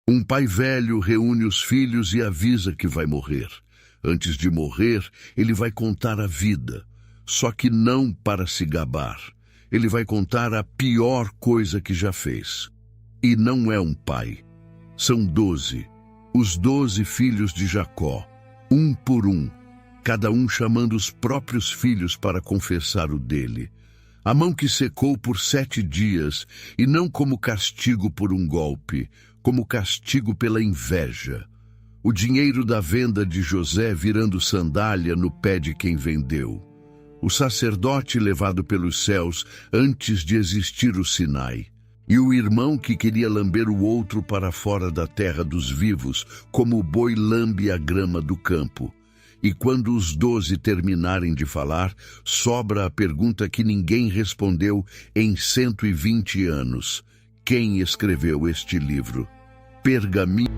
Um pai velho reúne os filhos e avisa que vai morrer. Antes de morrer, ele vai contar a vida, só que não para se gabar. Ele vai contar a pior coisa que já fez. E não é um pai. São 12, os 12 filhos de Jacó, um por um, cada um chamando os próprios filhos para confessar o dele. A mão que secou por 7 dias, e não como castigo por um golpe, como castigo pela inveja. O dinheiro da venda de José virando sandália no pé de quem vendeu. O sacerdote levado pelos céus antes de existir o Sinai. E o irmão que queria lamber o outro para fora da terra dos vivos, como o boi lambe a grama do campo. E quando os 12 terminarem de falar, sobra a pergunta que ninguém respondeu em 120 anos. Quem escreveu este livro? Pergaminho.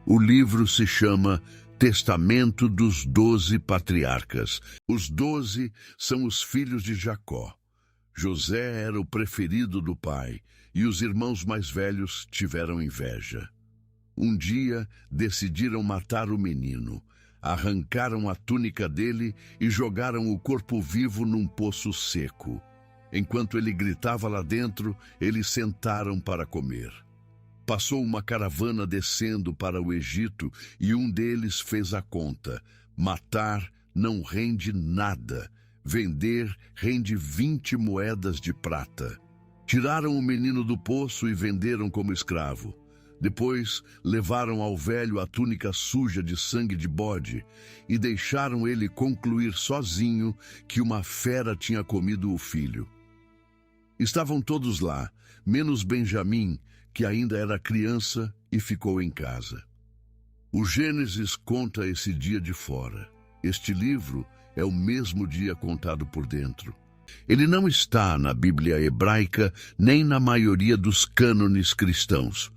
O livro se chama Testamento dos 12 Patriarcas. Os 12 são os filhos de Jacó. José era o preferido do pai, e os irmãos mais velhos tiveram inveja. Um dia decidiram matar o menino. Arrancaram a túnica dele e jogaram o corpo vivo num poço seco. Enquanto ele gritava lá dentro, eles sentaram para comer. Passou uma caravana descendo para o Egito e um deles fez a conta. Matar não rende nada. Vender rende 20 moedas de prata. Tiraram o menino do poço e venderam como escravo. Depois levaram ao velho a túnica suja de sangue de bode e deixaram ele concluir sozinho que uma fera tinha comido o filho. Estavam todos lá, menos Benjamim, que ainda era criança e ficou em casa. O Gênesis conta esse dia de fora. Este livro é o mesmo dia contado por dentro. Ele não está na Bíblia hebraica nem na maioria dos cânones cristãos,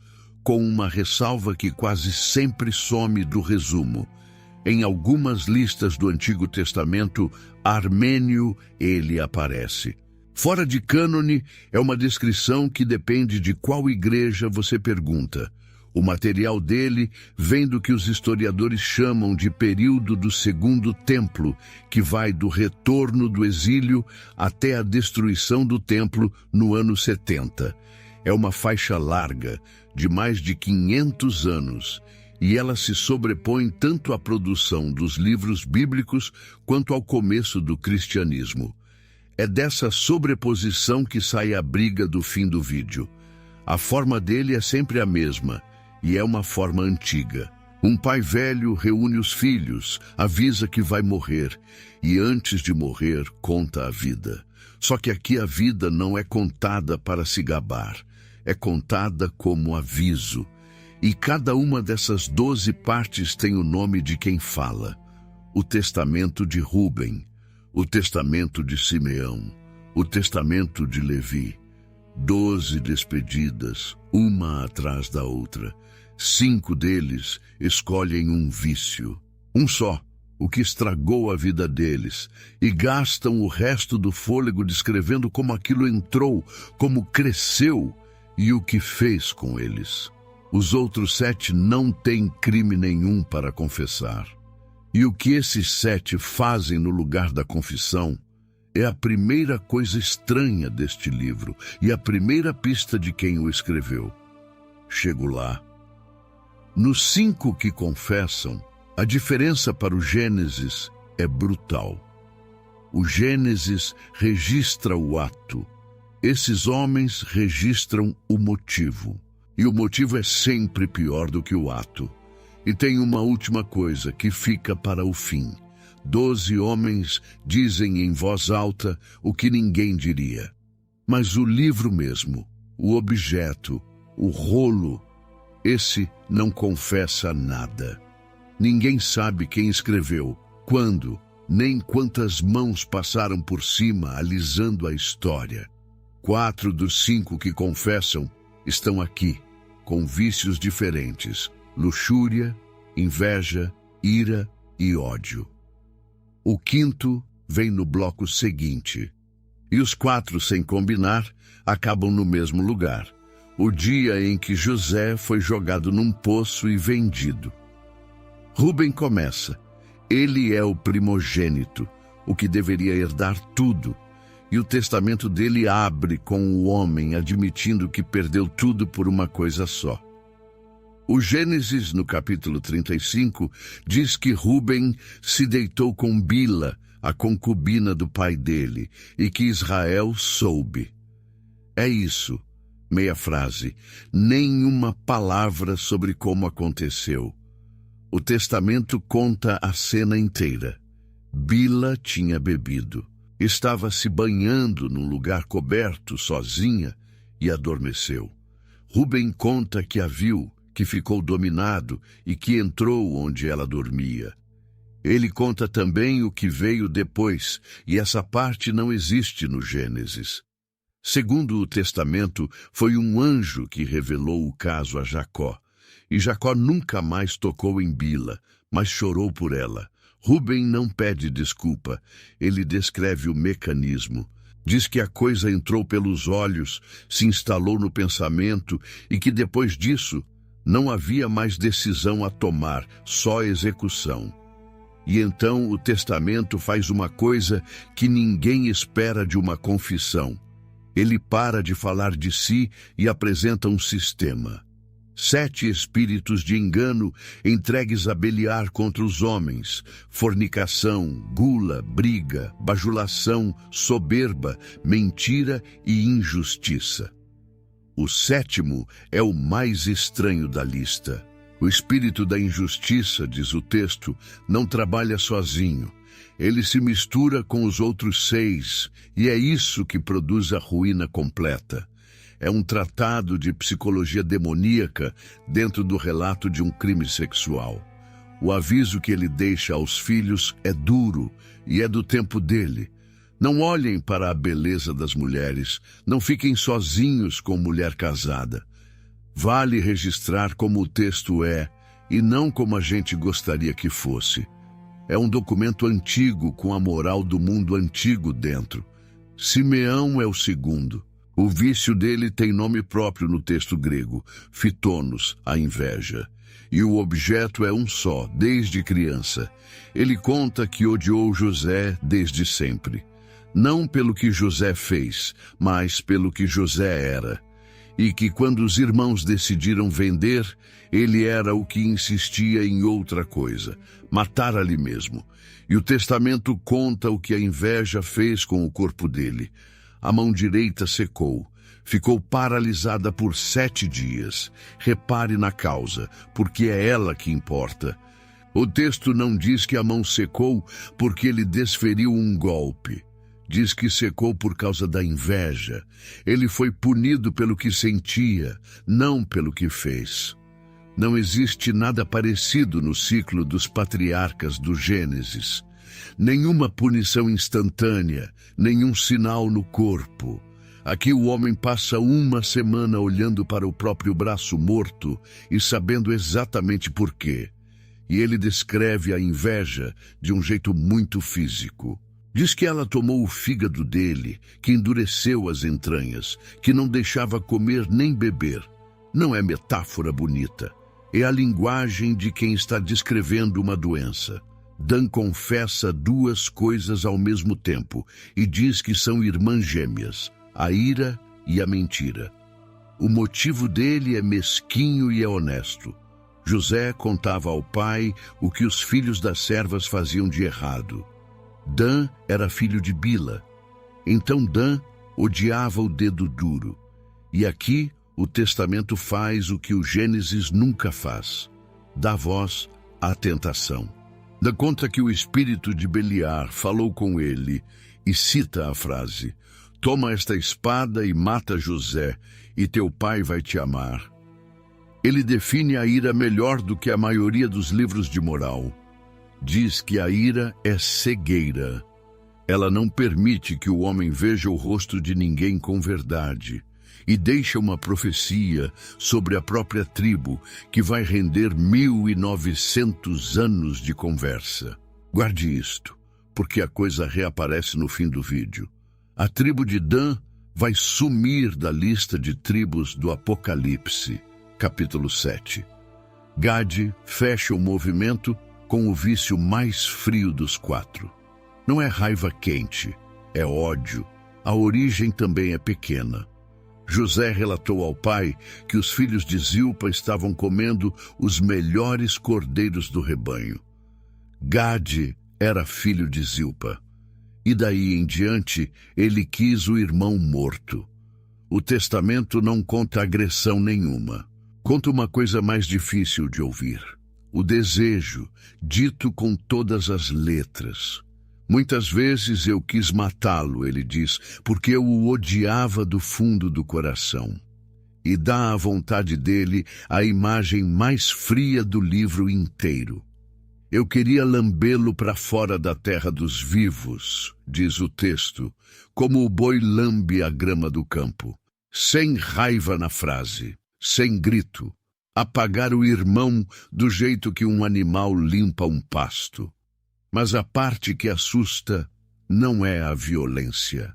com uma ressalva que quase sempre some do resumo. Em algumas listas do Antigo Testamento armênio ele aparece. Fora de cânone é uma descrição que depende de qual igreja você pergunta. O material dele vem do que os historiadores chamam de período do Segundo Templo, que vai do retorno do exílio até a destruição do templo no ano 70. É uma faixa larga, de mais de 500 anos, e ela se sobrepõe tanto à produção dos livros bíblicos quanto ao começo do cristianismo. É dessa sobreposição que sai a briga do fim do vídeo. A forma dele é sempre a mesma, e é uma forma antiga. Um pai velho reúne os filhos, avisa que vai morrer, e antes de morrer, conta a vida. Só que aqui a vida não é contada para se gabar, é contada como aviso. E cada uma dessas 12 partes tem o nome de quem fala. O testamento de Rúben, o testamento de Simeão, o testamento de Levi. 12 despedidas, uma atrás da outra. 5 deles escolhem um vício, um só, o que estragou a vida deles, e gastam o resto do fôlego descrevendo como aquilo entrou, como cresceu e o que fez com eles. Os outros 7 não têm crime nenhum para confessar. E o que esses 7 fazem no lugar da confissão é a primeira coisa estranha deste livro e a primeira pista de quem o escreveu. Chego lá. Nos 5 que confessam, a diferença para o Gênesis é brutal. O Gênesis registra o ato. Esses homens registram o motivo. E o motivo é sempre pior do que o ato. E tem uma última coisa que fica para o fim. 12 homens dizem em voz alta o que ninguém diria. Mas o livro mesmo, o objeto, o rolo, esse não confessa nada. Ninguém sabe quem escreveu, quando, nem quantas mãos passaram por cima alisando a história. 4 dos 5 que confessam estão aqui, com vícios diferentes. Luxúria, inveja, ira e ódio. O 5º vem no bloco seguinte. E os 4, sem combinar, acabam no mesmo lugar. O dia em que José foi jogado num poço e vendido. Rúben começa. Ele é o primogênito, o que deveria herdar tudo. E o testamento dele abre com o homem admitindo que perdeu tudo por uma coisa só. O Gênesis, no capítulo 35, diz que Rúben se deitou com Bila, a concubina do pai dele, e que Israel soube. É isso, meia frase, nenhuma palavra sobre como aconteceu. O testamento conta a cena inteira. Bila tinha bebido. Estava se banhando num lugar coberto, sozinha, e adormeceu. Rúben conta que a viu, que ficou dominado e que entrou onde ela dormia. Ele conta também o que veio depois, e essa parte não existe no Gênesis. Segundo o testamento, foi um anjo que revelou o caso a Jacó. E Jacó nunca mais tocou em Bila, mas chorou por ela. Rúben não pede desculpa, ele descreve o mecanismo. Diz que a coisa entrou pelos olhos, se instalou no pensamento e que depois disso não havia mais decisão a tomar, só execução. E então o testamento faz uma coisa que ninguém espera de uma confissão. Ele para de falar de si e apresenta um sistema. 7 espíritos de engano entregues a Beliar contra os homens: fornicação, gula, briga, bajulação, soberba, mentira e injustiça. O 7º é o mais estranho da lista. O espírito da injustiça, diz o texto, não trabalha sozinho. Ele se mistura com os outros 6, e é isso que produz a ruína completa. É um tratado de psicologia demoníaca dentro do relato de um crime sexual. O aviso que ele deixa aos filhos é duro e é do tempo dele. Não olhem para a beleza das mulheres, não fiquem sozinhos com mulher casada. Vale registrar como o texto é, e não como a gente gostaria que fosse. É um documento antigo com a moral do mundo antigo dentro. Simeão é o 2º. O vício dele tem nome próprio no texto grego, fitonos, a inveja. E o objeto é um só, desde criança. Ele conta que odiou José desde sempre. Não pelo que José fez, mas pelo que José era. E que quando os irmãos decidiram vender, ele era o que insistia em outra coisa, matar ali mesmo. E o testamento conta o que a inveja fez com o corpo dele. A mão direita secou, ficou paralisada por 7 dias. Repare na causa, porque é ela que importa. O texto não diz que a mão secou porque ele desferiu um golpe. Diz que secou por causa da inveja. Ele foi punido pelo que sentia, não pelo que fez. Não existe nada parecido no ciclo dos patriarcas do Gênesis. Nenhuma punição instantânea, nenhum sinal no corpo. Aqui o homem passa uma semana olhando para o próprio braço morto e sabendo exatamente por quê. E ele descreve a inveja de um jeito muito físico. Diz que ela tomou o fígado dele, que endureceu as entranhas, que não deixava comer nem beber. Não é metáfora bonita. É a linguagem de quem está descrevendo uma doença. Dan confessa 2 coisas ao mesmo tempo e diz que são irmãs gêmeas, a ira e a mentira. O motivo dele é mesquinho e é honesto. José contava ao pai o que os filhos das servas faziam de errado. Dan era filho de Bila. Então Dan odiava o dedo duro. E aqui o testamento faz o que o Gênesis nunca faz: dá voz à tentação. Dá conta que o espírito de Beliar falou com ele e cita a frase: toma esta espada e mata José, e teu pai vai te amar. Ele define a ira melhor do que a maioria dos livros de moral. Diz que a ira é cegueira. Ela não permite que o homem veja o rosto de ninguém com verdade. E deixa uma profecia sobre a própria tribo que vai render 1900 anos de conversa. Guarde isto, porque a coisa reaparece no fim do vídeo. A tribo de Dan vai sumir da lista de tribos do Apocalipse, capítulo 7. Gade fecha o movimento com o vício mais frio dos 4. Não é raiva quente, é ódio. A origem também é pequena. José relatou ao pai que os filhos de Zilpa estavam comendo os melhores cordeiros do rebanho. Gade era filho de Zilpa, e daí em diante ele quis o irmão morto. O testamento não conta agressão nenhuma. Conta uma coisa mais difícil de ouvir: o desejo, dito com todas as letras. Muitas vezes eu quis matá-lo, ele diz, porque eu o odiava do fundo do coração. E dá à vontade dele a imagem mais fria do livro inteiro. Eu queria lambê-lo para fora da terra dos vivos, diz o texto, como o boi lambe a grama do campo. Sem raiva na frase, sem grito. Apagar o irmão do jeito que um animal limpa um pasto. Mas a parte que assusta não é a violência,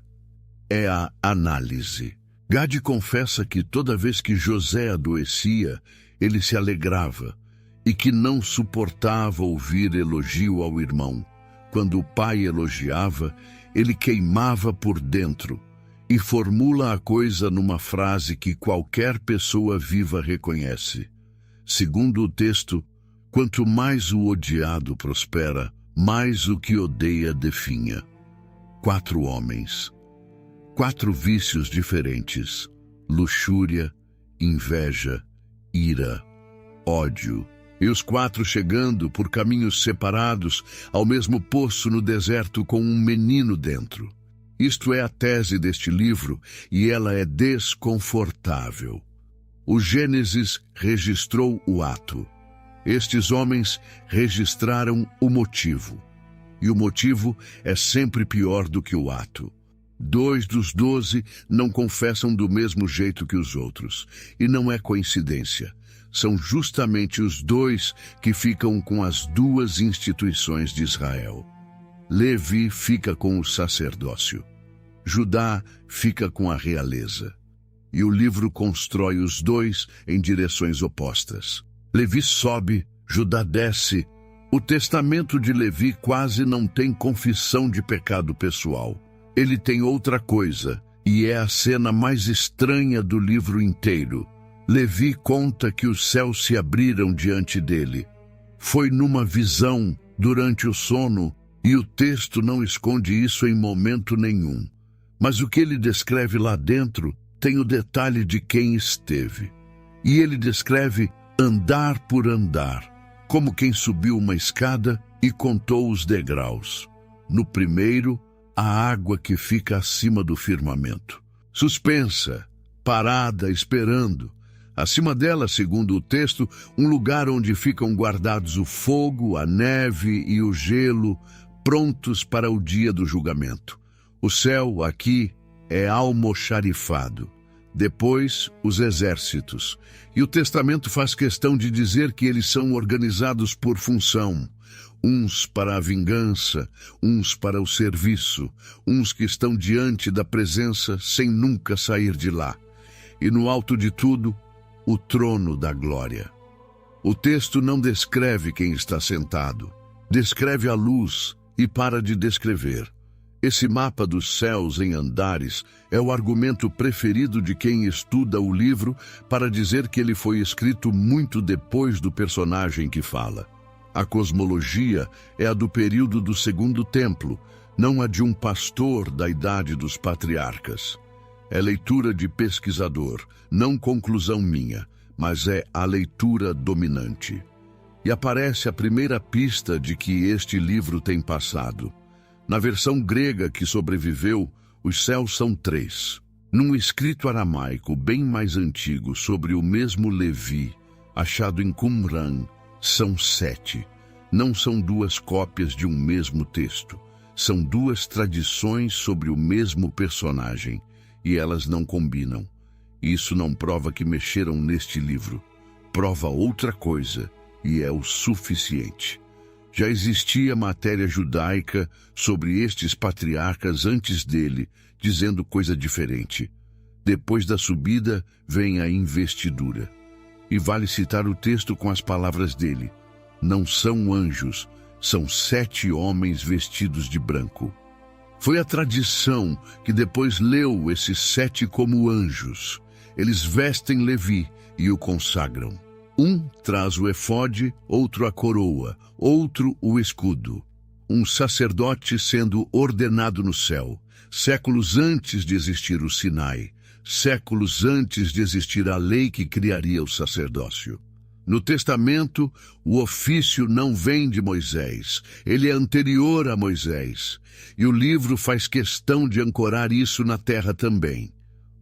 é a análise. Gade confessa que toda vez que José adoecia, ele se alegrava e que não suportava ouvir elogio ao irmão. Quando o pai elogiava, ele queimava por dentro e formula a coisa numa frase que qualquer pessoa viva reconhece. Segundo o texto, quanto mais o odiado prospera, mais o que odeia definha. 4 homens, 4 vícios diferentes: luxúria, inveja, ira, ódio. E os 4 chegando por caminhos separados ao mesmo poço no deserto com um menino dentro. Isto é a tese deste livro e ela é desconfortável. O Gênesis registrou o ato. Estes homens registraram o motivo. E o motivo é sempre pior do que o ato. 2 dos 12 não confessam do mesmo jeito que os outros. E não é coincidência. São justamente os 2 que ficam com as 2 instituições de Israel. Levi fica com o sacerdócio. Judá fica com a realeza. E o livro constrói os 2 em direções opostas. Levi sobe, Judá desce. O testamento de Levi quase não tem confissão de pecado pessoal. Ele tem outra coisa, e é a cena mais estranha do livro inteiro. Levi conta que os céus se abriram diante dele. Foi numa visão, durante o sono, e o texto não esconde isso em momento nenhum. Mas o que ele descreve lá dentro tem o detalhe de quem esteve. E ele descreve andar por andar, como quem subiu uma escada e contou os degraus. No primeiro, a água que fica acima do firmamento. Suspensa, parada, esperando. Acima dela, segundo o texto, um lugar onde ficam guardados o fogo, a neve e o gelo, prontos para o dia do julgamento. O céu, aqui, é almoxarifado. Depois, os exércitos. E o testamento faz questão de dizer que eles são organizados por função. Uns para a vingança, uns para o serviço, uns que estão diante da presença sem nunca sair de lá. E no alto de tudo, o trono da glória. O texto não descreve quem está sentado. Descreve a luz e para de descrever. Esse mapa dos céus em andares é o argumento preferido de quem estuda o livro para dizer que ele foi escrito muito depois do personagem que fala. A cosmologia é a do período do Segundo Templo, não a de um pastor da idade dos patriarcas. É leitura de pesquisador, não conclusão minha, mas é a leitura dominante. E aparece a primeira pista de que este livro tem passado. Na versão grega que sobreviveu, os céus são 3. Num escrito aramaico bem mais antigo sobre o mesmo Levi, achado em Qumran, são 7. Não são 2 cópias de um mesmo texto. São 2 tradições sobre o mesmo personagem. E elas não combinam. Isso não prova que mexeram neste livro. Prova outra coisa, e é o suficiente. Já existia matéria judaica sobre estes patriarcas antes dele, dizendo coisa diferente. Depois da subida vem a investidura. E vale citar o texto com as palavras dele. Não são anjos, são 7 homens vestidos de branco. Foi a tradição que depois leu esses 7 como anjos. Eles vestem Levi e o consagram. Um traz o efode, outro a coroa, outro o escudo. Um sacerdote sendo ordenado no céu, séculos antes de existir o Sinai, séculos antes de existir a lei que criaria o sacerdócio. No Testamento, o ofício não vem de Moisés, ele é anterior a Moisés, e o livro faz questão de ancorar isso na terra também.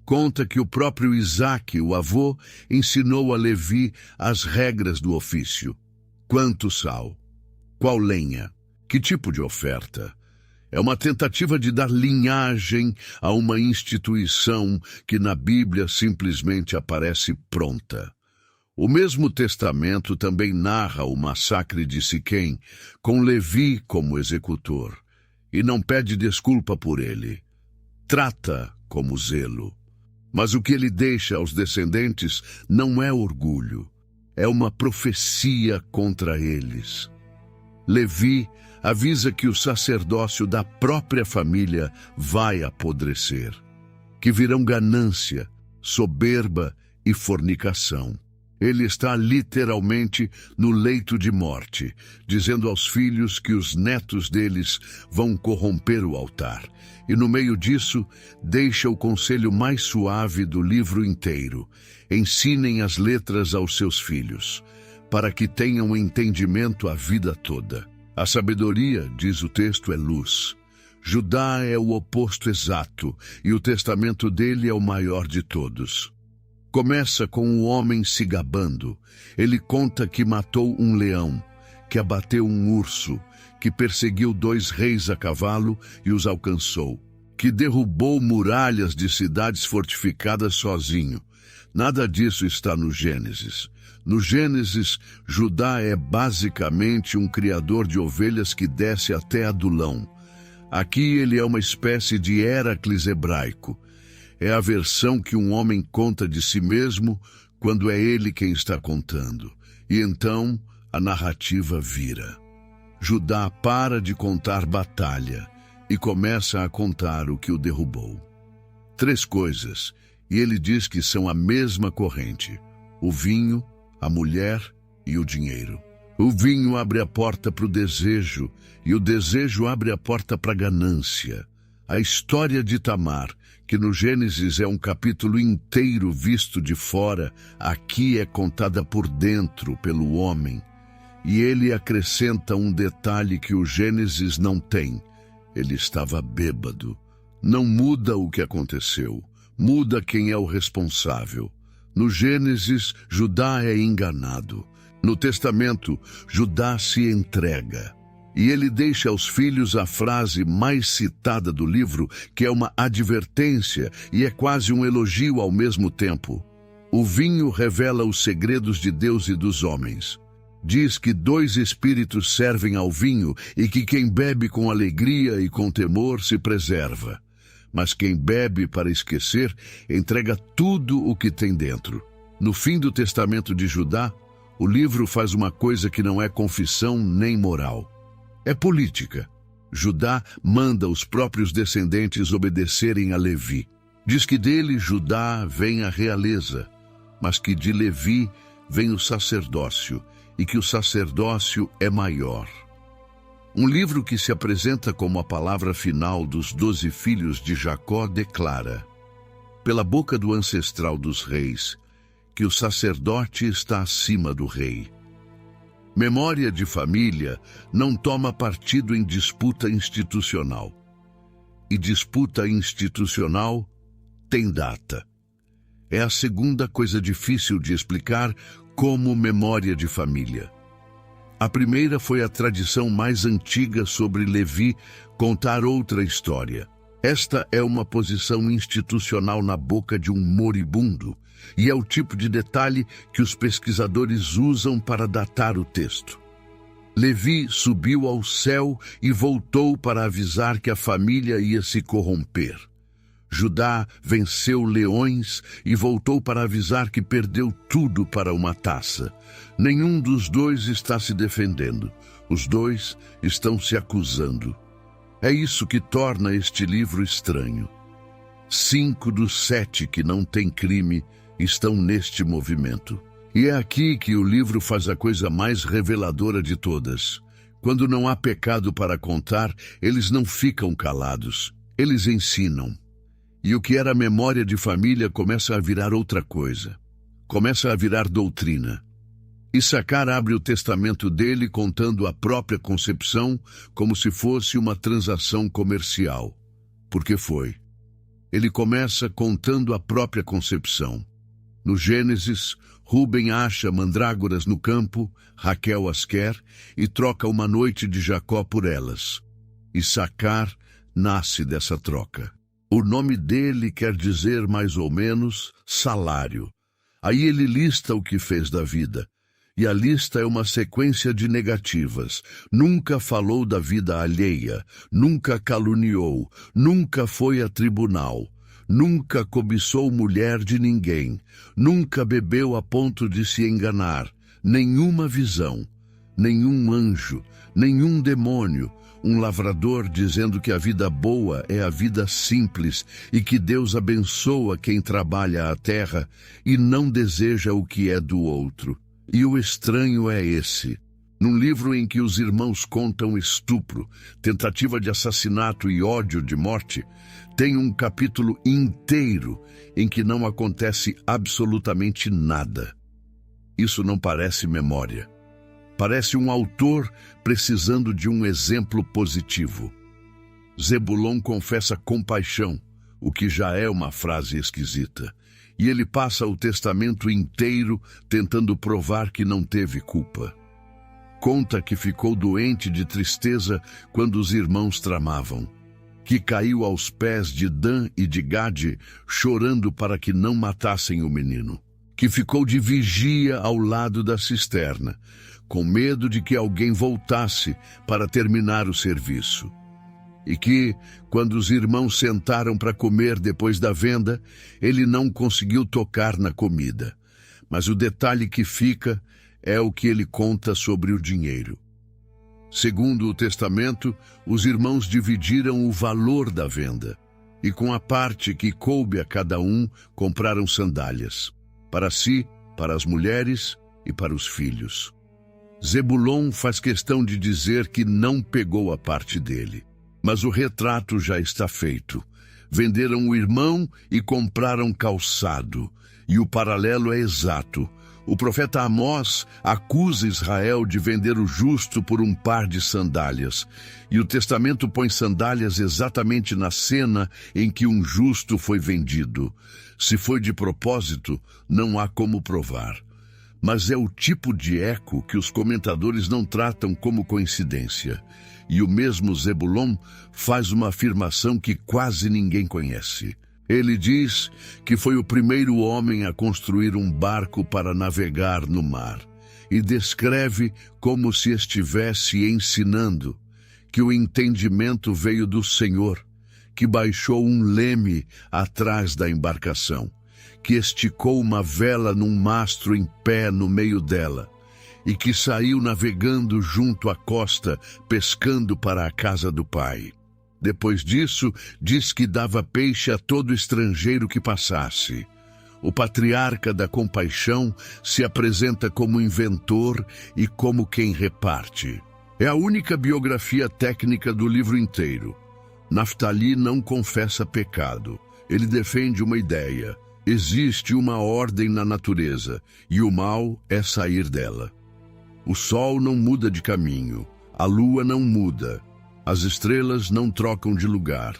Conta que o próprio Isaque, o avô, ensinou a Levi as regras do ofício. Quanto sal? Qual lenha? Que tipo de oferta? É uma tentativa de dar linhagem a uma instituição que na Bíblia simplesmente aparece pronta. O mesmo Testamento também narra o massacre de Siquém, com Levi como executor, e não pede desculpa por ele. Trata como zelo. Mas o que ele deixa aos descendentes não é orgulho, é uma profecia contra eles. Levi avisa que o sacerdócio da própria família vai apodrecer, que virão ganância, soberba e fornicação. Ele está literalmente no leito de morte, dizendo aos filhos que os netos deles vão corromper o altar. E no meio disso, deixa o conselho mais suave do livro inteiro. Ensinem as letras aos seus filhos, para que tenham entendimento a vida toda. A sabedoria, diz o texto, é luz. Judá é o oposto exato, e o testamento dele é o maior de todos. Começa com o homem se gabando. Ele conta que matou um leão, que abateu um urso, que perseguiu 2 reis a cavalo e os alcançou, que derrubou muralhas de cidades fortificadas sozinho. Nada disso está no Gênesis. No Gênesis, Judá é basicamente um criador de ovelhas que desce até Adulão. Aqui ele é uma espécie de Héracles hebraico. É a versão que um homem conta de si mesmo quando é ele quem está contando. E então a narrativa vira. Judá para de contar batalha e começa a contar o que o derrubou. 3 coisas, e ele diz que são a mesma corrente: o vinho, a mulher e o dinheiro. O vinho abre a porta para o desejo, e o desejo abre a porta para a ganância. A história de Tamar, que no Gênesis é um capítulo inteiro visto de fora, aqui é contada por dentro pelo homem. E ele acrescenta um detalhe que o Gênesis não tem. Ele estava bêbado. Não muda o que aconteceu, muda quem é o responsável. No Gênesis, Judá é enganado. No Testamento, Judá se entrega. E ele deixa aos filhos a frase mais citada do livro, que é uma advertência e é quase um elogio ao mesmo tempo. O vinho revela os segredos de Deus e dos homens. Diz que 2 espíritos servem ao vinho e que quem bebe com alegria e com temor se preserva. Mas quem bebe para esquecer, entrega tudo o que tem dentro. No fim do testamento de Judá, o livro faz uma coisa que não é confissão nem moral. É política. Judá manda os próprios descendentes obedecerem a Levi. Diz que dele, Judá, vem a realeza, mas que de Levi vem o sacerdócio, e que o sacerdócio é maior. Um livro que se apresenta como a palavra final dos 12 filhos de Jacó declara, pela boca do ancestral dos reis, que o sacerdote está acima do rei. Memória de família não toma partido em disputa institucional. E disputa institucional tem data. É a segunda coisa difícil de explicar como memória de família. A primeira foi a tradição mais antiga sobre Levi contar outra história. Esta é uma posição institucional na boca de um moribundo, e é o tipo de detalhe que os pesquisadores usam para datar o texto. Levi subiu ao céu e voltou para avisar que a família ia se corromper. Judá venceu leões e voltou para avisar que perdeu tudo para uma taça. Nenhum dos dois está se defendendo. Os dois estão se acusando. É isso que torna este livro estranho. 5 dos 7 que não têm crime estão neste movimento. E é aqui que o livro faz a coisa mais reveladora de todas. Quando não há pecado para contar, eles não ficam calados. Eles ensinam. E o que era memória de família começa a virar outra coisa. Começa a virar doutrina. Issacar abre o testamento dele contando a própria concepção como se fosse uma transação comercial. Porque foi. Ele começa contando a própria concepção. No Gênesis, Rúben acha mandrágoras no campo, Raquel as quer e troca uma noite de Jacó por elas. Issacar nasce dessa troca. O nome dele quer dizer mais ou menos salário. Aí ele lista o que fez da vida. E a lista é uma sequência de negativas. Nunca falou da vida alheia, nunca caluniou, nunca foi a tribunal, nunca cobiçou mulher de ninguém, nunca bebeu a ponto de se enganar, nenhuma visão, nenhum anjo, nenhum demônio, um lavrador dizendo que a vida boa é a vida simples e que Deus abençoa quem trabalha a terra e não deseja o que é do outro. E o estranho é esse. Num livro em que os irmãos contam estupro, tentativa de assassinato e ódio de morte, tem um capítulo inteiro em que não acontece absolutamente nada. Isso não parece memória. Parece um autor precisando de um exemplo positivo. Zebulon confessa compaixão, o que já é uma frase esquisita. E ele passa o testamento inteiro tentando provar que não teve culpa. Conta que ficou doente de tristeza quando os irmãos tramavam, que caiu aos pés de Dan e de Gade, chorando para que não matassem o menino, que ficou de vigia ao lado da cisterna, com medo de que alguém voltasse para terminar o serviço. E que, quando os irmãos sentaram para comer depois da venda, ele não conseguiu tocar na comida. Mas o detalhe que fica é o que ele conta sobre o dinheiro. Segundo o testamento, os irmãos dividiram o valor da venda, e com a parte que coube a cada um, compraram sandálias, para si, para as mulheres e para os filhos. Zebulon faz questão de dizer que não pegou a parte dele. Mas o retrato já está feito. Venderam o irmão e compraram calçado. E o paralelo é exato. O profeta Amós acusa Israel de vender o justo por um par de sandálias. E o testamento põe sandálias exatamente na cena em que um justo foi vendido. Se foi de propósito, não há como provar. Mas é o tipo de eco que os comentadores não tratam como coincidência. E o mesmo Zebulon faz uma afirmação que quase ninguém conhece. Ele diz que foi o primeiro homem a construir um barco para navegar no mar. E descreve como se estivesse ensinando que o entendimento veio do Senhor, que baixou um leme atrás da embarcação, que esticou uma vela num mastro em pé no meio dela, e que saiu navegando junto à costa, pescando para a casa do pai. Depois disso, diz que dava peixe a todo estrangeiro que passasse. O patriarca da compaixão se apresenta como inventor e como quem reparte. É a única biografia técnica do livro inteiro. Naftali não confessa pecado. Ele defende uma ideia. Existe uma ordem na natureza, e o mal é sair dela. O sol não muda de caminho, a lua não muda, as estrelas não trocam de lugar.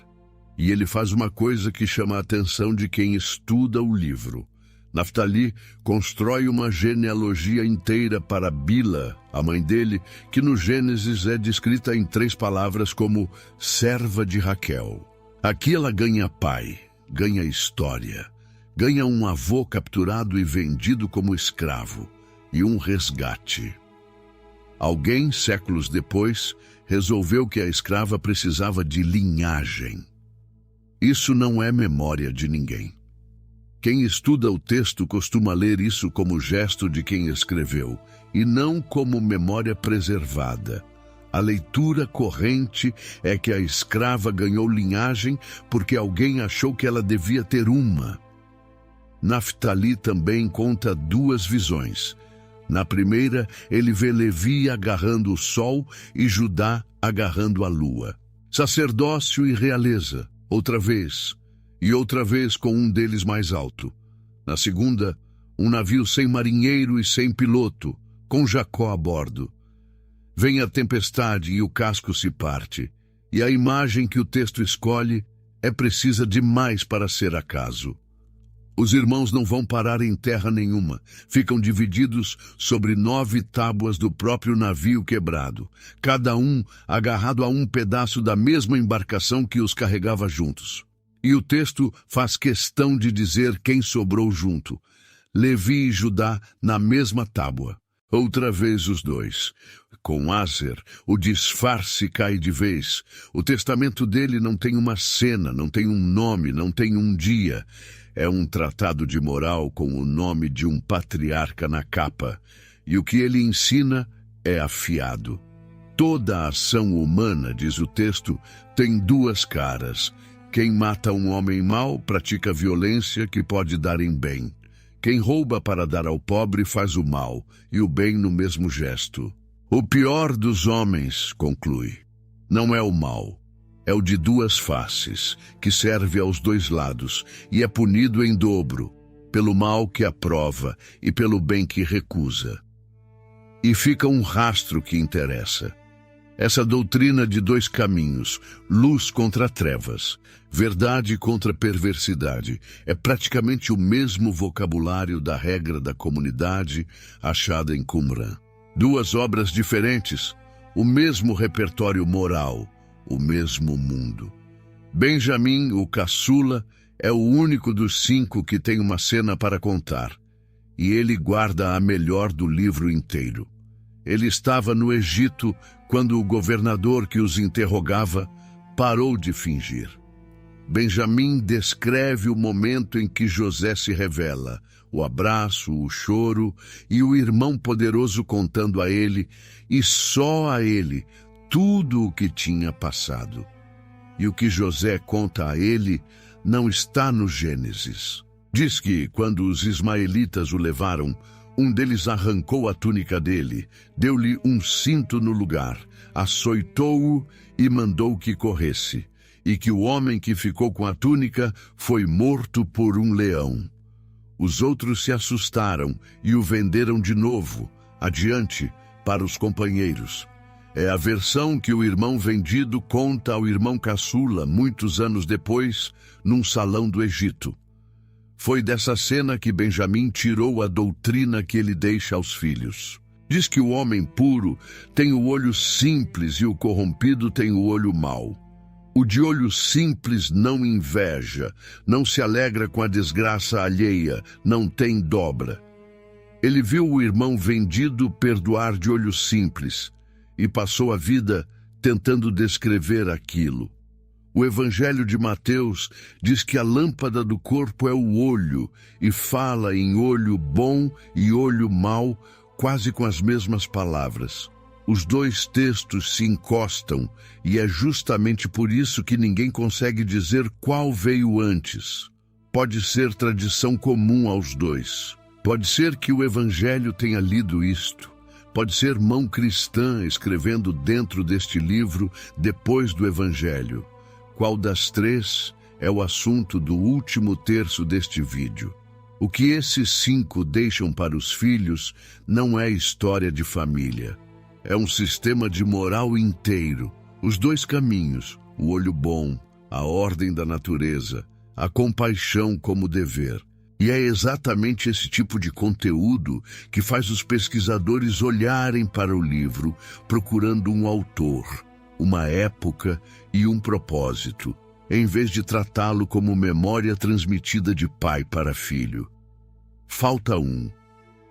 E ele faz uma coisa que chama a atenção de quem estuda o livro. Naftali constrói uma genealogia inteira para Bila, a mãe dele, que no Gênesis é descrita em 3 palavras como serva de Raquel. Aqui ela ganha pai, ganha história, ganha um avô capturado e vendido como escravo, e um resgate. Alguém, séculos depois, resolveu que a escrava precisava de linhagem. Isso não é memória de ninguém. Quem estuda o texto costuma ler isso como gesto de quem escreveu, e não como memória preservada. A leitura corrente é que a escrava ganhou linhagem porque alguém achou que ela devia ter uma. Naftali também conta duas visões. Na primeira, ele vê Levi agarrando o sol e Judá agarrando a lua. Sacerdócio e realeza, outra vez, e outra vez com um deles mais alto. Na segunda, um navio sem marinheiro e sem piloto, com Jacó a bordo. Vem a tempestade e o casco se parte, e a imagem que o texto escolhe é precisa demais para ser acaso. Os irmãos não vão parar em terra nenhuma, ficam divididos sobre 9 tábuas do próprio navio quebrado, cada um agarrado a um pedaço da mesma embarcação que os carregava juntos. E o texto faz questão de dizer quem sobrou junto: Levi e Judá na mesma tábua. Outra vez os dois. Com Aser, o disfarce cai de vez. O testamento dele não tem uma cena, não tem um nome, não tem um dia. É um tratado de moral com o nome de um patriarca na capa. E o que ele ensina é afiado. Toda a ação humana, diz o texto, tem 2 caras. Quem mata um homem mau pratica violência que pode dar em bem. Quem rouba para dar ao pobre faz o mal, e o bem no mesmo gesto. O pior dos homens, conclui, não é o mal. É o de 2 faces, que serve aos 2 lados, e é punido em dobro, pelo mal que aprova e pelo bem que recusa. E fica um rastro que interessa. Essa doutrina de 2 caminhos, luz contra trevas, verdade contra perversidade, é praticamente o mesmo vocabulário da regra da comunidade achada em Qumran. 2 obras diferentes, o mesmo repertório moral, o mesmo mundo. Benjamim, o caçula, é o único dos 5 que tem uma cena para contar, e ele guarda a melhor do livro inteiro. Ele estava no Egito quando o governador que os interrogava parou de fingir. Benjamim descreve o momento em que José se revela, o abraço, o choro e o irmão poderoso contando a ele, e só a ele, tudo o que tinha passado. E o que José conta a ele não está no Gênesis. Diz que, quando os ismaelitas o levaram, um deles arrancou a túnica dele, deu-lhe um cinto no lugar, açoitou-o e mandou que corresse, e que o homem que ficou com a túnica foi morto por um leão. Os outros se assustaram e o venderam de novo, adiante, para os companheiros. É a versão que o irmão vendido conta ao irmão caçula, muitos anos depois, num salão do Egito. Foi dessa cena que Benjamim tirou a doutrina que ele deixa aos filhos. Diz que o homem puro tem o olho simples e o corrompido tem o olho mau. O de olho simples não inveja, não se alegra com a desgraça alheia, não tem dobra. Ele viu o irmão vendido perdoar de olho simples e passou a vida tentando descrever aquilo. O Evangelho de Mateus diz que a lâmpada do corpo é o olho e fala em olho bom e olho mau quase com as mesmas palavras. Os 2 textos se encostam e é justamente por isso que ninguém consegue dizer qual veio antes. Pode ser tradição comum aos 2. Pode ser que o Evangelho tenha lido isto. Pode ser mão cristã escrevendo dentro deste livro depois do Evangelho. Qual das 3 é o assunto do último terço deste vídeo. O que esses 5 deixam para os filhos não é história de família. É um sistema de moral inteiro. Os 2 caminhos, o olho bom, a ordem da natureza, a compaixão como dever. E é exatamente esse tipo de conteúdo que faz os pesquisadores olharem para o livro procurando um autor, uma época e um propósito, em vez de tratá-lo como memória transmitida de pai para filho. Falta um,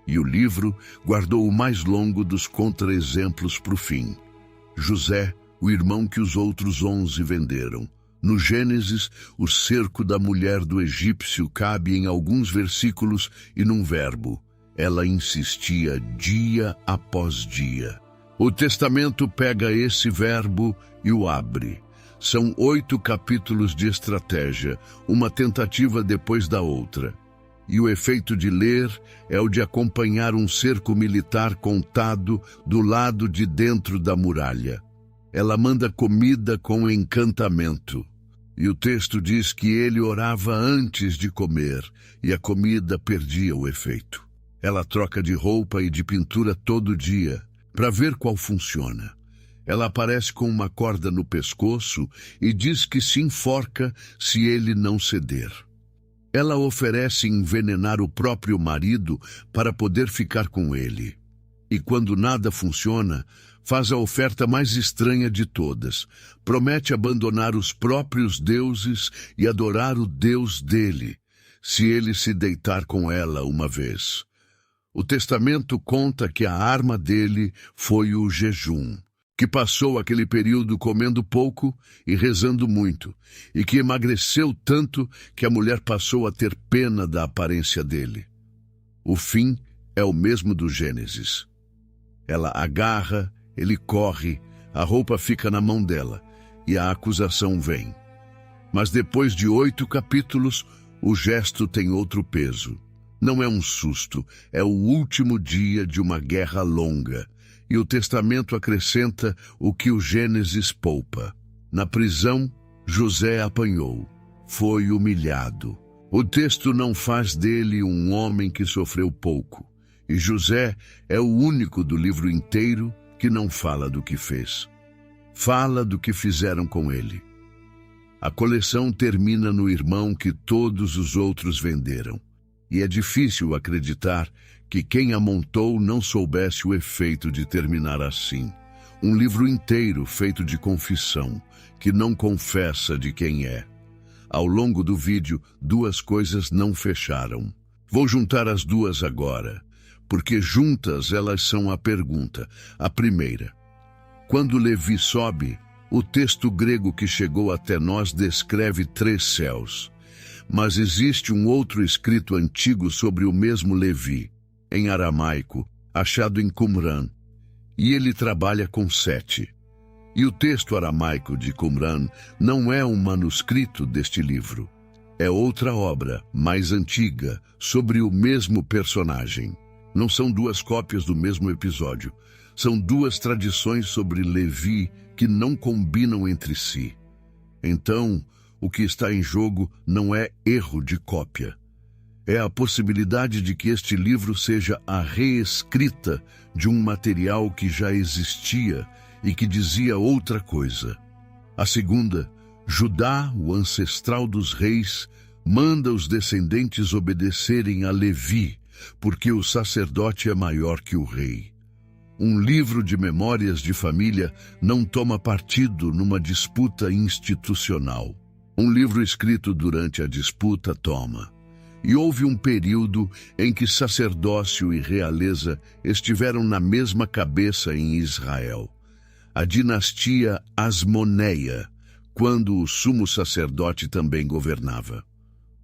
e o livro guardou o mais longo dos contra-exemplos para o fim. José, o irmão que os outros 11 venderam. No Gênesis, o cerco da mulher do egípcio cabe em alguns versículos e num verbo. Ela insistia dia após dia. O Testamento pega esse verbo e o abre. São 8 capítulos de estratégia, uma tentativa depois da outra. E o efeito de ler é o de acompanhar um cerco militar contado do lado de dentro da muralha. Ela manda comida com encantamento. E o texto diz que ele orava antes de comer, e a comida perdia o efeito. Ela troca de roupa e de pintura todo dia, para ver qual funciona. Ela aparece com uma corda no pescoço e diz que se enforca se ele não ceder. Ela oferece envenenar o próprio marido para poder ficar com ele. E quando nada funciona, faz a oferta mais estranha de todas. Promete abandonar os próprios deuses e adorar o Deus dele, se ele se deitar com ela uma vez. O Testamento conta que a arma dele foi o jejum, que passou aquele período comendo pouco e rezando muito, e que emagreceu tanto que a mulher passou a ter pena da aparência dele. O fim é o mesmo do Gênesis. Ela agarra, ele corre, a roupa fica na mão dela, e a acusação vem. Mas depois de 8 capítulos, o gesto tem outro peso. Não é um susto, é o último dia de uma guerra longa. E o Testamento acrescenta o que o Gênesis poupa. Na prisão, José apanhou, foi humilhado. O texto não faz dele um homem que sofreu pouco. E José é o único do livro inteiro que não fala do que fez. Fala do que fizeram com ele. A coleção termina no irmão que todos os outros venderam. E é difícil acreditar que quem a montou não soubesse o efeito de terminar assim. Um livro inteiro feito de confissão, que não confessa de quem é. Ao longo do vídeo, 2 coisas não fecharam. Vou juntar as 2 agora, porque juntas elas são a pergunta. A primeira: quando Levi sobe, o texto grego que chegou até nós descreve 3 céus. Mas existe um outro escrito antigo sobre o mesmo Levi, em aramaico, achado em Qumran, e ele trabalha com 7. E o texto aramaico de Qumran não é um manuscrito deste livro. É outra obra, mais antiga, sobre o mesmo personagem. Não são 2 cópias do mesmo episódio. São 2 tradições sobre Levi que não combinam entre si. Então, o que está em jogo não é erro de cópia. É a possibilidade de que este livro seja a reescrita de um material que já existia e que dizia outra coisa. A segunda: Judá, o ancestral dos reis, manda os descendentes obedecerem a Levi, porque o sacerdote é maior que o rei. Um livro de memórias de família não toma partido numa disputa institucional. Um livro escrito durante a disputa toma. E houve um período em que sacerdócio e realeza estiveram na mesma cabeça em Israel. A dinastia Asmoneia, quando o sumo sacerdote também governava.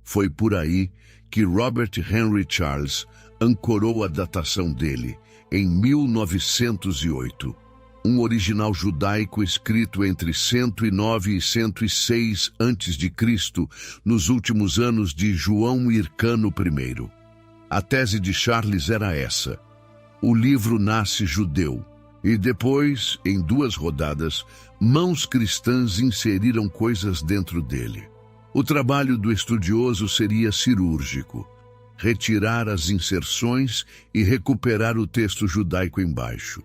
Foi por aí que Robert Henry Charles ancorou a datação dele, em 1908. Um original judaico escrito entre 109 e 106 a.C., nos últimos anos de João Hircano I. A tese de Charles era essa: o livro nasce judeu, e depois, em 2 rodadas, mãos cristãs inseriram coisas dentro dele. O trabalho do estudioso seria cirúrgico: retirar as inserções e recuperar o texto judaico embaixo.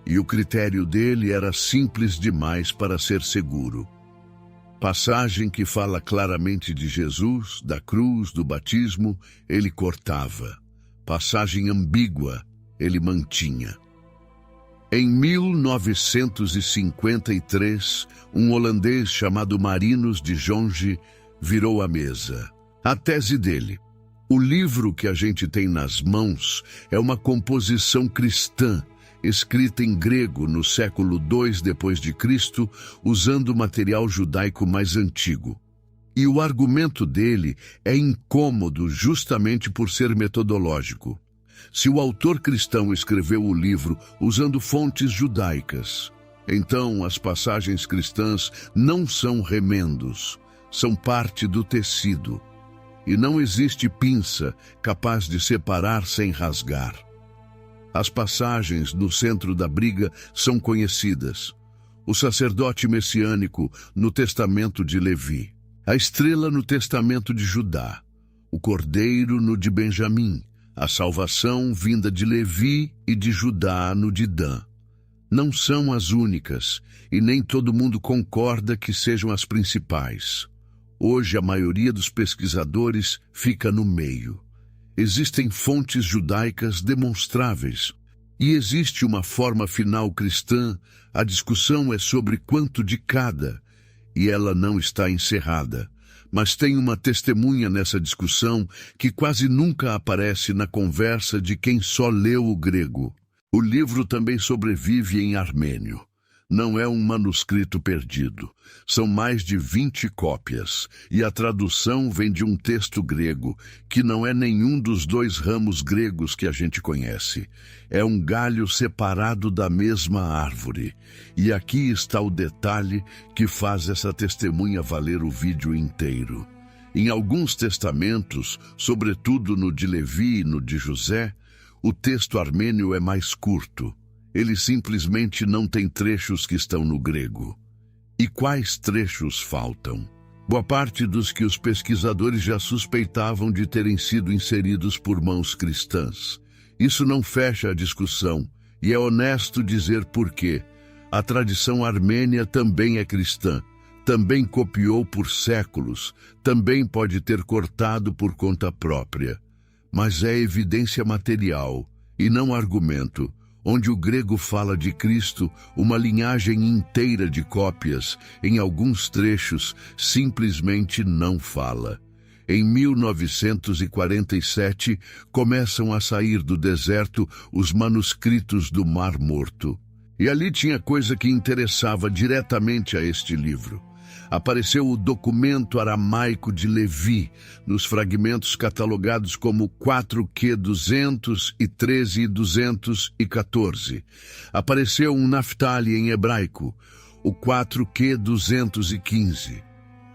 E o critério dele era simples demais para ser seguro. Passagem que fala claramente de Jesus, da cruz, do batismo, ele cortava. Passagem ambígua, ele mantinha. Em 1953, um holandês chamado Marinus de Jonge virou a mesa. A tese dele: o livro que a gente tem nas mãos é uma composição cristã, escrita em grego no século II depois de Cristo, usando material judaico mais antigo. E o argumento dele é incômodo justamente por ser metodológico. Se o autor cristão escreveu o livro usando fontes judaicas, então as passagens cristãs não são remendos, são parte do tecido. E não existe pinça capaz de separar sem rasgar. As passagens no centro da briga são conhecidas. O sacerdote messiânico no testamento de Levi, a estrela no testamento de Judá, o cordeiro no de Benjamim, a salvação vinda de Levi e de Judá no de Dan. Não são as únicas, e nem todo mundo concorda que sejam as principais. Hoje a maioria dos pesquisadores fica no meio. Existem fontes judaicas demonstráveis, e existe uma forma final cristã. A discussão é sobre quanto de cada, e ela não está encerrada. Mas tem uma testemunha nessa discussão que quase nunca aparece na conversa de quem só leu o grego. O livro também sobrevive em armênio. Não é um manuscrito perdido. São mais de 20 cópias, e a tradução vem de um texto grego, que não é nenhum dos dois ramos gregos que a gente conhece. É um galho separado da mesma árvore. E aqui está o detalhe que faz essa testemunha valer o vídeo inteiro. Em alguns testamentos, sobretudo no de Levi e no de José, o texto armênio é mais curto. Ele simplesmente não tem trechos que estão no grego. E quais trechos faltam? Boa parte dos que os pesquisadores já suspeitavam de terem sido inseridos por mãos cristãs. Isso não fecha a discussão, e é honesto dizer por quê. A tradição armênia também é cristã, também copiou por séculos, também pode ter cortado por conta própria. Mas é evidência material, e não argumento, onde o grego fala de Cristo, uma linhagem inteira de cópias, em alguns trechos, simplesmente não fala. Em 1947, começam a sair do deserto os manuscritos do Mar Morto. E ali tinha coisa que interessava diretamente a este livro. Apareceu o documento aramaico de Levi, nos fragmentos catalogados como 4Q213 e 214. Apareceu um Naftali em hebraico, o 4Q215.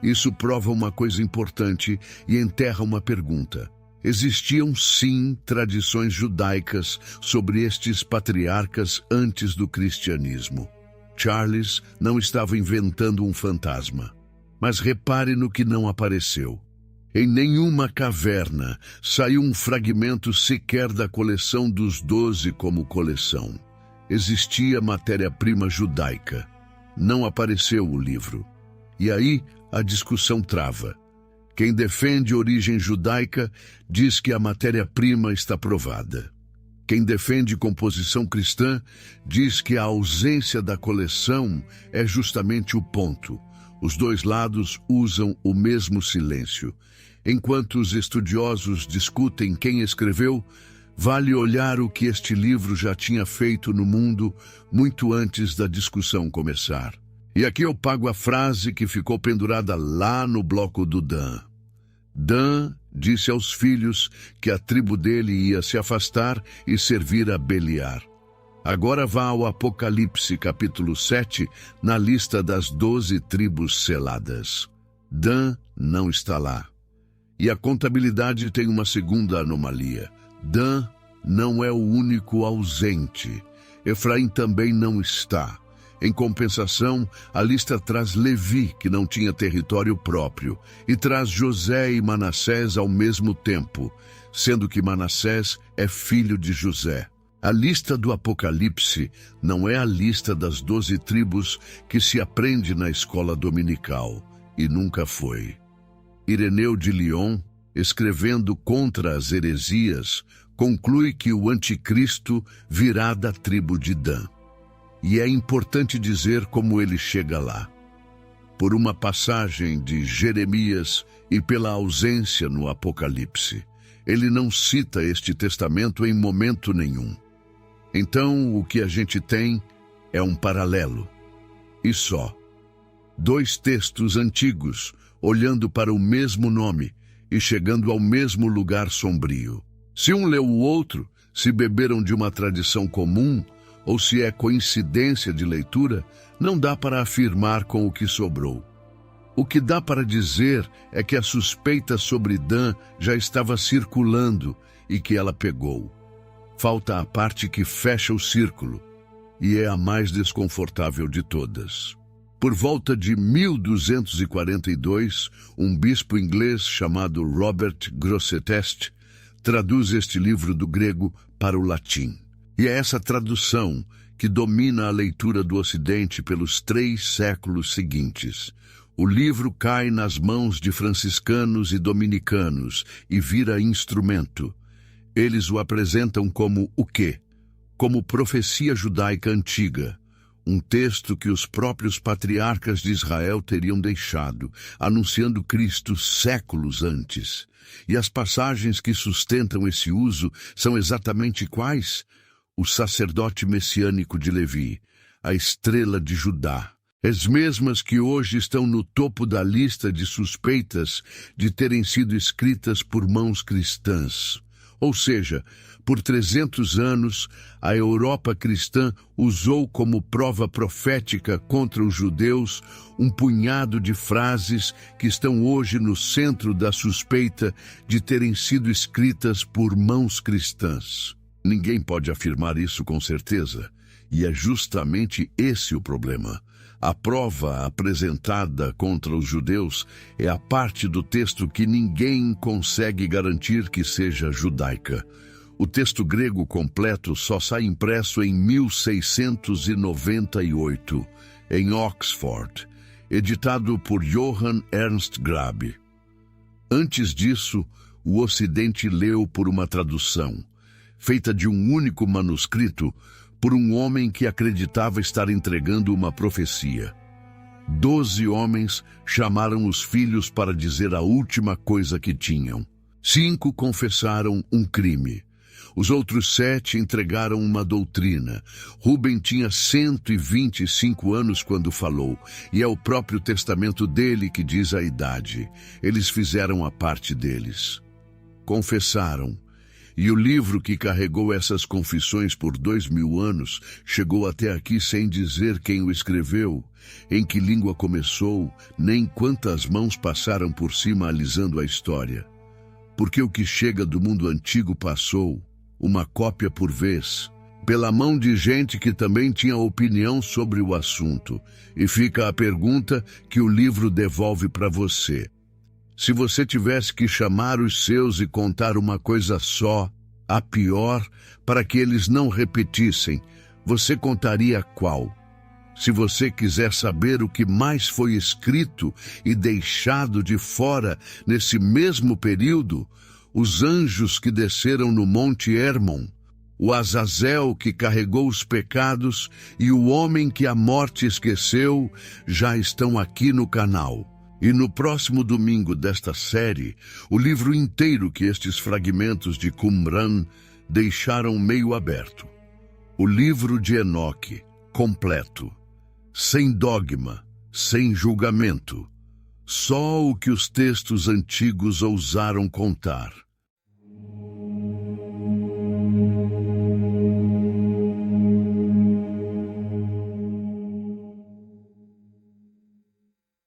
Isso prova uma coisa importante e enterra uma pergunta. Existiam, sim, tradições judaicas sobre estes patriarcas antes do cristianismo. Charles não estava inventando um fantasma. Mas repare no que não apareceu. Em nenhuma caverna saiu um fragmento sequer da coleção dos 12 como coleção. Existia matéria-prima judaica. Não apareceu o livro. E aí a discussão trava. Quem defende origem judaica diz que a matéria-prima está provada. Quem defende composição cristã diz que a ausência da coleção é justamente o ponto. Os dois lados usam o mesmo silêncio. Enquanto os estudiosos discutem quem escreveu, vale olhar o que este livro já tinha feito no mundo muito antes da discussão começar. E aqui eu pago a frase que ficou pendurada lá no bloco do Dan. Dan disse aos filhos que a tribo dele ia se afastar e servir a Beliar. Agora vá ao Apocalipse, capítulo 7, na lista das 12 tribos seladas. Dan não está lá. E a contabilidade tem uma segunda anomalia. Dan não é o único ausente. Efraim também não está. Em compensação, a lista traz Levi, que não tinha território próprio, e traz José e Manassés ao mesmo tempo, sendo que Manassés é filho de José. A lista do Apocalipse não é a lista das 12 tribos que se aprende na escola dominical, e nunca foi. Ireneu de Lyon, escrevendo contra as heresias, conclui que o anticristo virá da tribo de Dan. E é importante dizer como ele chega lá. Por uma passagem de Jeremias e pela ausência no Apocalipse. Ele não cita este testamento em momento nenhum. Então, o que a gente tem é um paralelo. E só. Dois textos antigos, olhando para o mesmo nome e chegando ao mesmo lugar sombrio. Se um leu o outro, se beberam de uma tradição comum, ou se é coincidência de leitura, não dá para afirmar com o que sobrou. O que dá para dizer é que a suspeita sobre Dan já estava circulando e que ela pegou. Falta a parte que fecha o círculo, e é a mais desconfortável de todas. Por volta de 1242, um bispo inglês chamado Robert Grosseteste traduz este livro do grego para o latim. E é essa tradução que domina a leitura do Ocidente pelos 3 séculos seguintes. O livro cai nas mãos de franciscanos e dominicanos e vira instrumento. Eles o apresentam como o quê? Como profecia judaica antiga, um texto que os próprios patriarcas de Israel teriam deixado, anunciando Cristo séculos antes. E as passagens que sustentam esse uso são exatamente quais? O sacerdote messiânico de Levi, a estrela de Judá, as mesmas que hoje estão no topo da lista de suspeitas de terem sido escritas por mãos cristãs. Ou seja, por 300 anos, a Europa cristã usou como prova profética contra os judeus um punhado de frases que estão hoje no centro da suspeita de terem sido escritas por mãos cristãs. Ninguém pode afirmar isso com certeza, e é justamente esse o problema. A prova apresentada contra os judeus é a parte do texto que ninguém consegue garantir que seja judaica. O texto grego completo só sai impresso em 1698, em Oxford, editado por Johann Ernst Grabe. Antes disso, o Ocidente leu por uma tradução, feita de um único manuscrito, por um homem que acreditava estar entregando uma profecia. 12 homens chamaram os filhos para dizer a última coisa que tinham. 5 confessaram um crime. Os outros 7 entregaram uma doutrina. Rubem tinha 125 anos quando falou, e é o próprio testamento dele que diz a idade. Eles fizeram a parte deles. Confessaram. E o livro que carregou essas confissões por 2000 anos chegou até aqui sem dizer quem o escreveu, em que língua começou, nem quantas mãos passaram por cima alisando a história. Porque o que chega do mundo antigo passou, uma cópia por vez, pela mão de gente que também tinha opinião sobre o assunto. E fica a pergunta que o livro devolve para você. Se você tivesse que chamar os seus e contar uma coisa só, a pior, para que eles não repetissem, você contaria qual? Se você quiser saber o que mais foi escrito e deixado de fora nesse mesmo período, os anjos que desceram no Monte Hermon, o Azazel que carregou os pecados e o homem que a morte esqueceu, já estão aqui no canal. E no próximo domingo desta série, o livro inteiro que estes fragmentos de Qumran deixaram meio aberto. O livro de Enoque, completo, sem dogma, sem julgamento. Só o que os textos antigos ousaram contar.